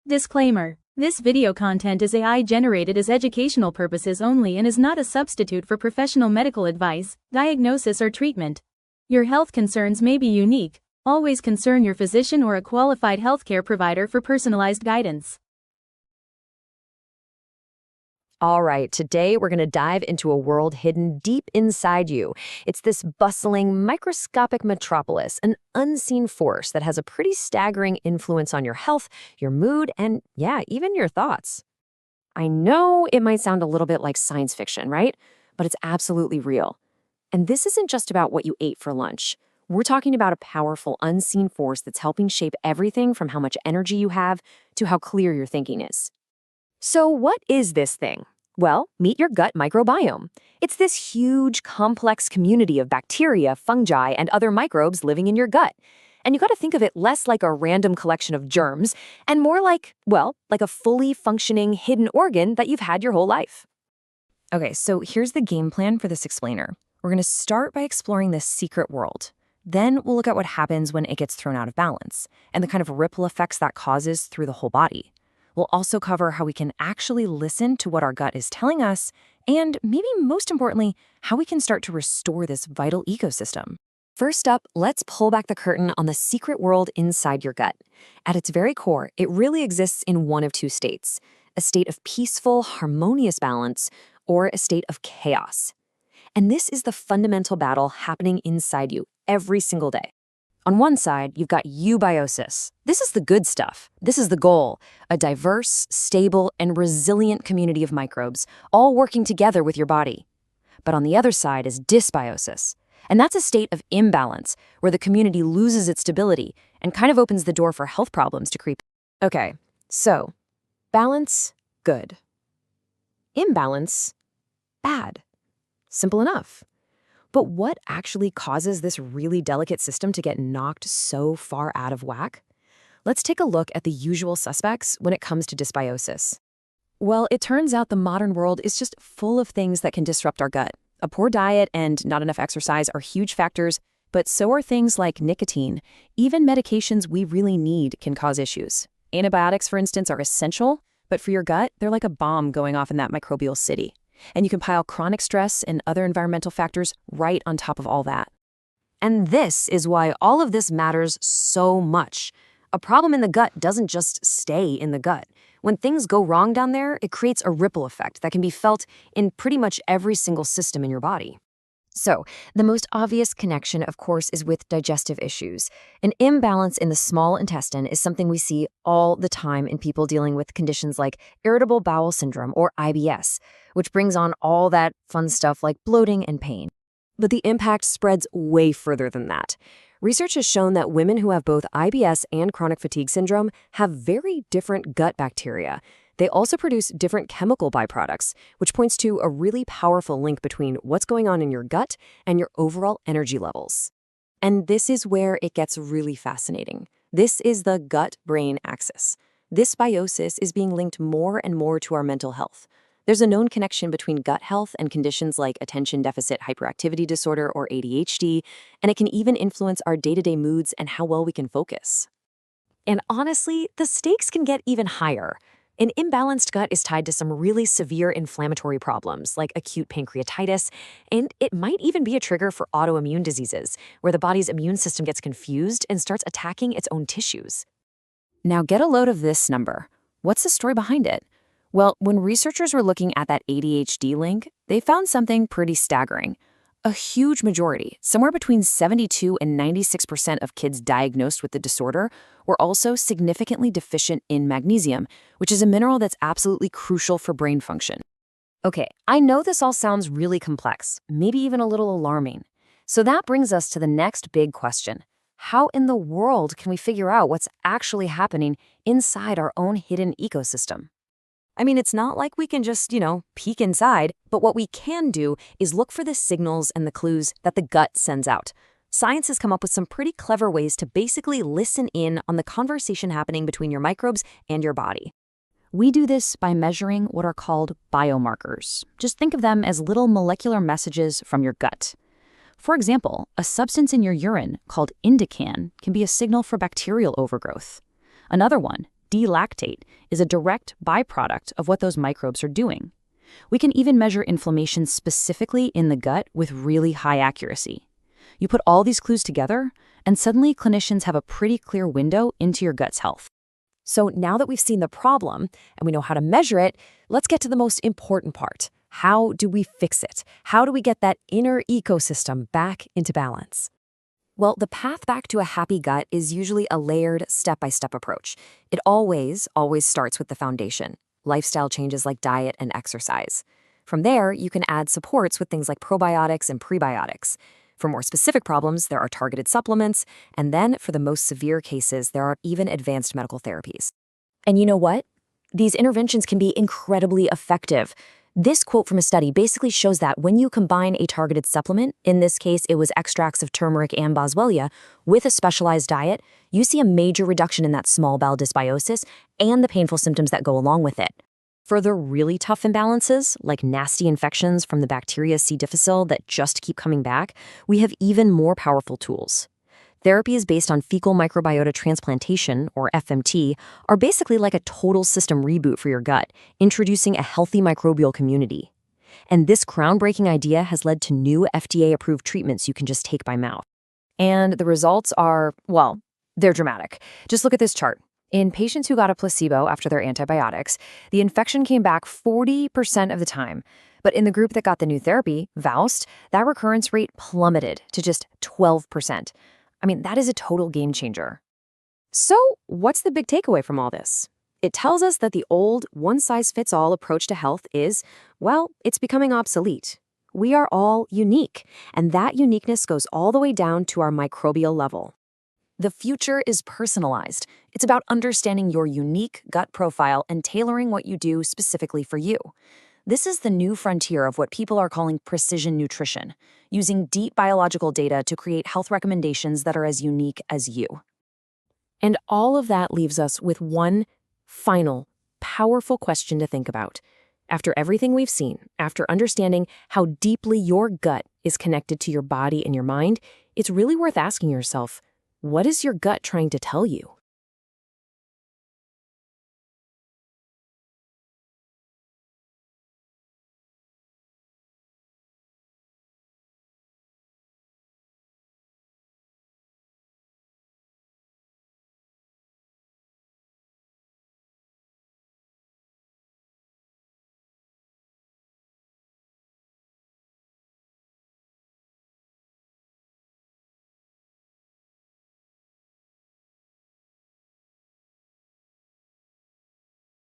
Disclaimer. This video content is AI generated as educational purposes only and is not a substitute for professional medical advice, diagnosis or treatment. Your health concerns may be unique. Always consult your physician or a qualified healthcare provider for personalized guidance. All right, today we're going to dive into a world hidden deep inside you. It's this bustling, microscopic metropolis, an unseen force that has a pretty staggering influence on your health, your mood, and yeah, even your thoughts. I know it might sound a little bit like science fiction, right? But it's absolutely real. And this isn't just about what you ate for lunch. We're talking about a powerful, unseen force that's helping shape everything from how much energy you have to how clear your thinking is. So what is this thing? Well, meet your gut microbiome. It's this huge, complex community of bacteria, fungi, and other microbes living in your gut. And you got to think of it less like a random collection of germs and more like, well, like a fully functioning hidden organ that you've had your whole life. Okay, so here's the game plan for this explainer. We're going to start by exploring this secret world. Then we'll look at what happens when it gets thrown out of balance and the kind of ripple effects that causes through the whole body. We'll also cover how we can actually listen to what our gut is telling us, and maybe most importantly, how we can start to restore this vital ecosystem. First up, let's pull back the curtain on the secret world inside your gut. At its very core, it really exists in one of two states: a state of peaceful, harmonious balance, or a state of chaos. And this is the fundamental battle happening inside you every single day. On one side, you've got eubiosis. This is the good stuff. This is the goal: a diverse, stable, and resilient community of microbes, all working together with your body. But on the other side is dysbiosis. And that's a state of imbalance, where the community loses its stability and kind of opens the door for health problems to creep. Okay, so balance, good. Imbalance, bad. Simple enough. But what actually causes this really delicate system to get knocked so far out of whack? Let's take a look at the usual suspects when it comes to dysbiosis. Well, it turns out the modern world is just full of things that can disrupt our gut. A poor diet and not enough exercise are huge factors, but so are things like nicotine. Even medications we really need can cause issues. Antibiotics, for instance, are essential, but for your gut, they're like a bomb going off in that microbial city. And you can pile chronic stress and other environmental factors right on top of all that. And this is why all of this matters so much. A problem in the gut doesn't just stay in the gut. When things go wrong down there, it creates a ripple effect that can be felt in pretty much every single system in your body. So, the most obvious connection, of course, is with digestive issues. An imbalance in the small intestine is something we see all the time in people dealing with conditions like irritable bowel syndrome or IBS, which brings on all that fun stuff like bloating and pain. But the impact spreads way further than that. Research has shown that women who have both IBS and chronic fatigue syndrome have very different gut bacteria. They also produce different chemical byproducts, which points to a really powerful link between what's going on in your gut and your overall energy levels. And this is where it gets really fascinating. This is the gut-brain axis. Dysbiosis is being linked more and more to our mental health. There's a known connection between gut health and conditions like attention deficit hyperactivity disorder or ADHD, and it can even influence our day-to-day moods and how well we can focus. And honestly, the stakes can get even higher. An imbalanced gut is tied to some really severe inflammatory problems like acute pancreatitis, and it might even be a trigger for autoimmune diseases, where the body's immune system gets confused and starts attacking its own tissues. Now get a load of this number. What's the story behind it? Well, when researchers were looking at that ADHD link, they found something pretty staggering. A huge majority, somewhere between 72 and 96% of kids diagnosed with the disorder, were also significantly deficient in magnesium, which is a mineral that's absolutely crucial for brain function. Okay, I know this all sounds really complex, maybe even a little alarming. So that brings us to the next big question. How in the world can we figure out what's actually happening inside our own hidden ecosystem? I mean, it's not like we can just, peek inside, but what we can do is look for the signals and the clues that the gut sends out. Science has come up with some pretty clever ways to basically listen in on the conversation happening between your microbes and your body. We do this by measuring what are called biomarkers. Just think of them as little molecular messages from your gut. For example, a substance in your urine called indican can be a signal for bacterial overgrowth. Another one, D-lactate is a direct byproduct of what those microbes are doing. We can even measure inflammation specifically in the gut with really high accuracy. You put all these clues together, and suddenly clinicians have a pretty clear window into your gut's health. So now that we've seen the problem and we know how to measure it, let's get to the most important part. How do we fix it? How do we get that inner ecosystem back into balance? Well, the path back to a happy gut is usually a layered, step-by-step approach. It always starts with the foundation, lifestyle changes like diet and exercise. From there, you can add supports with things like probiotics and prebiotics. For more specific problems, there are targeted supplements, and then for the most severe cases, there are even advanced medical therapies. And you know what? These interventions can be incredibly effective. This quote from a study basically shows that when you combine a targeted supplement, in this case it was extracts of turmeric and boswellia, with a specialized diet, you see a major reduction in that small bowel dysbiosis and the painful symptoms that go along with it. For the really tough imbalances, like nasty infections from the bacteria C. difficile that just keep coming back, we have even more powerful tools. Therapies based on fecal microbiota transplantation, or FMT, are basically like a total system reboot for your gut, introducing a healthy microbial community. And this groundbreaking idea has led to new FDA-approved treatments you can just take by mouth. And the results are, well, they're dramatic. Just look at this chart. In patients who got a placebo after their antibiotics, the infection came back 40% of the time. But in the group that got the new therapy, VOWST, that recurrence rate plummeted to just 12%. I mean, that is a total game changer. So, what's the big takeaway from all this? It tells us that the old one-size-fits-all approach to health is, well, it's becoming obsolete. We are all unique, and that uniqueness goes all the way down to our microbial level. The future is personalized. It's about understanding your unique gut profile and tailoring what you do specifically for you. This is the new frontier of what people are calling precision nutrition, using deep biological data to create health recommendations that are as unique as you. And all of that leaves us with one final, powerful question to think about. After everything we've seen, after understanding how deeply your gut is connected to your body and your mind, it's really worth asking yourself, what is your gut trying to tell you?